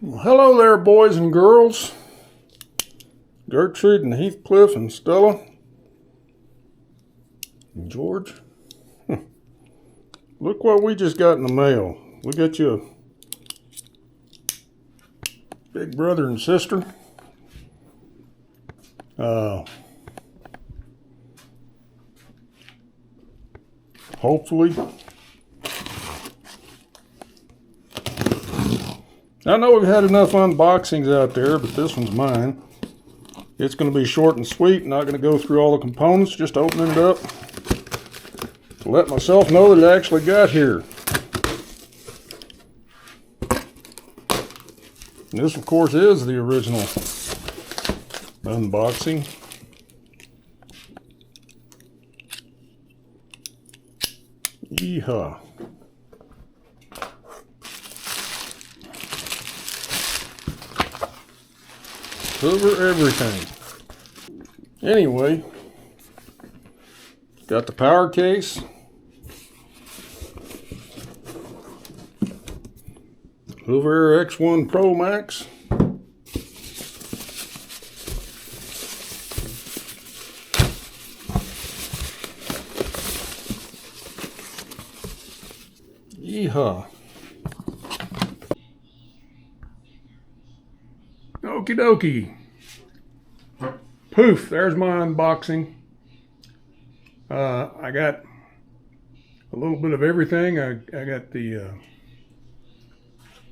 Well, hello there, boys and girls. Gertrude and Heathcliff and Stella and George. Look what we just got in the mail. We got you a big brother and sister. Hopefully. I know we've had enough unboxings out there, but this one's mine. It's going to be short and sweet, not going to go through all the components, just opening it up to let myself know that it actually got here. And this, of course, is the original unboxing. Yeehaw. Over everything. Anyway, got the power case. HoverAirX1 ProMax. Yeehaw. Okie dokie. Poof, there's my unboxing. I got a little bit of everything. I got the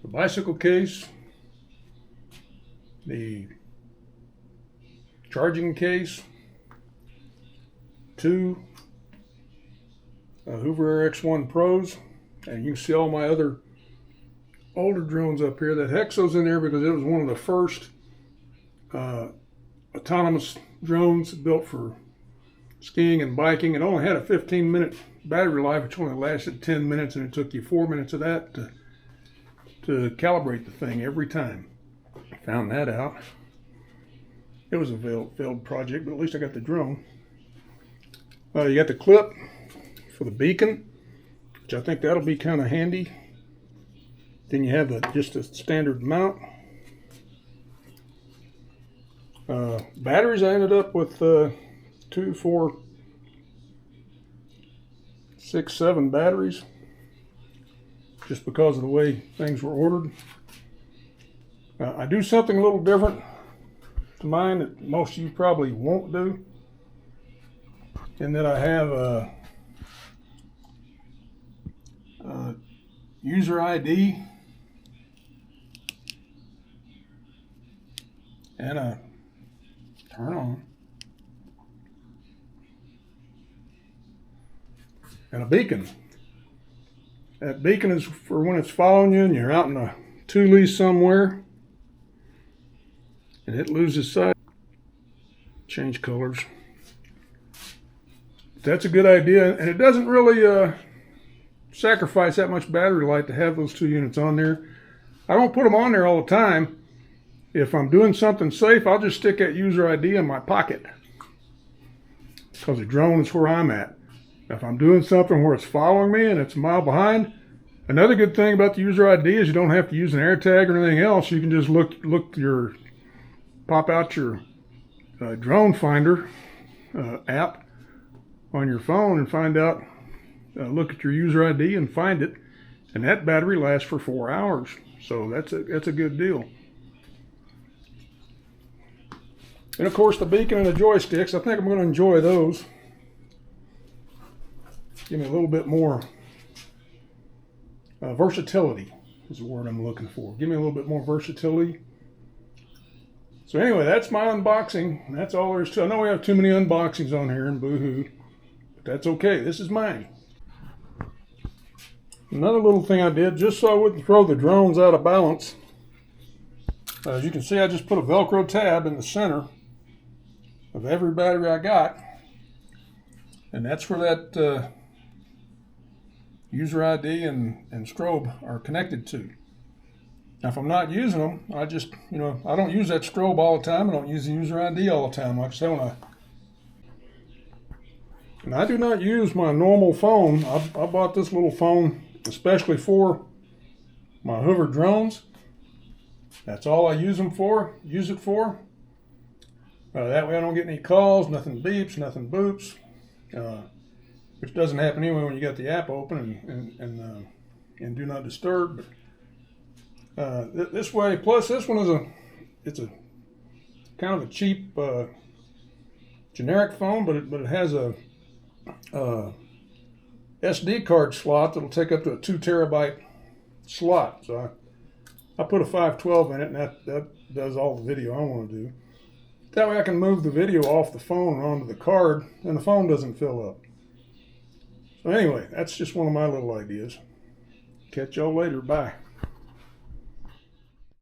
bicycle case, the charging case, two HoverAirX1 Pros, and you can see all my other older drones up here. That Hexo's in there because it was one of the first autonomous drones built for skiing and biking. It only had a 15-minute battery life, which only lasted 10 minutes, and it took you 4 minutes of that to calibrate the thing every time. I found that out. It was a failed project, but at least I got the drone. You got the clip for the beacon, which I think that'll be kind of handy. Then you have just a standard mount. Batteries, I ended up with 2, 4, 6, 7 batteries, just because of the way things were ordered. I do something a little different to mine that most of you probably won't do, in that I have a user ID and a turn on and a beacon. That beacon is for when it's following you and you're out in a two-leaf somewhere and it loses sight. Change colors. That's a good idea, and it doesn't really sacrifice that much battery life to have those two units on there. I don't put them on there all the time. If I'm doing something safe, I'll just stick that user ID in my pocket, because the drone is where I'm at. If I'm doing something where it's following me and it's a mile behind, another good thing about the user ID is you don't have to use an AirTag or anything else. You can just pop out your drone finder app on your phone and find out, look at your user ID and find it, and that battery lasts for 4 hours. So that's a good deal. And of course the beacon and the joysticks, I think I'm going to enjoy those. Give me a little bit more versatility is the word I'm looking for. Give me a little bit more versatility. So anyway, that's my unboxing. That's all there is to it. I know we have too many unboxings on here, and boo-hoo, but that's okay. This is mine. Another little thing I did, just so I wouldn't throw the drones out of balance. As you can see, I just put a Velcro tab in the center of every battery I got, and that's where that user ID and strobe are connected to. Now, if I'm not using them, I just, I don't use that strobe all the time. I don't use the user ID all the time. Like I said, and I do not use my normal phone. I bought this little phone especially for my hover drones. That's all I use it for. That way I don't get any calls, nothing beeps, nothing boops, which doesn't happen anyway when you got the app open and do not disturb. But this way, plus this one it's a kind of a cheap generic phone, but it has a SD card slot that'll take up to a 2 terabyte slot. So I put a 512 in it, and that does all the video I want to do. That way I can move the video off the phone and onto the card, and the phone doesn't fill up. So anyway, that's just one of my little ideas. Catch y'all later. Bye.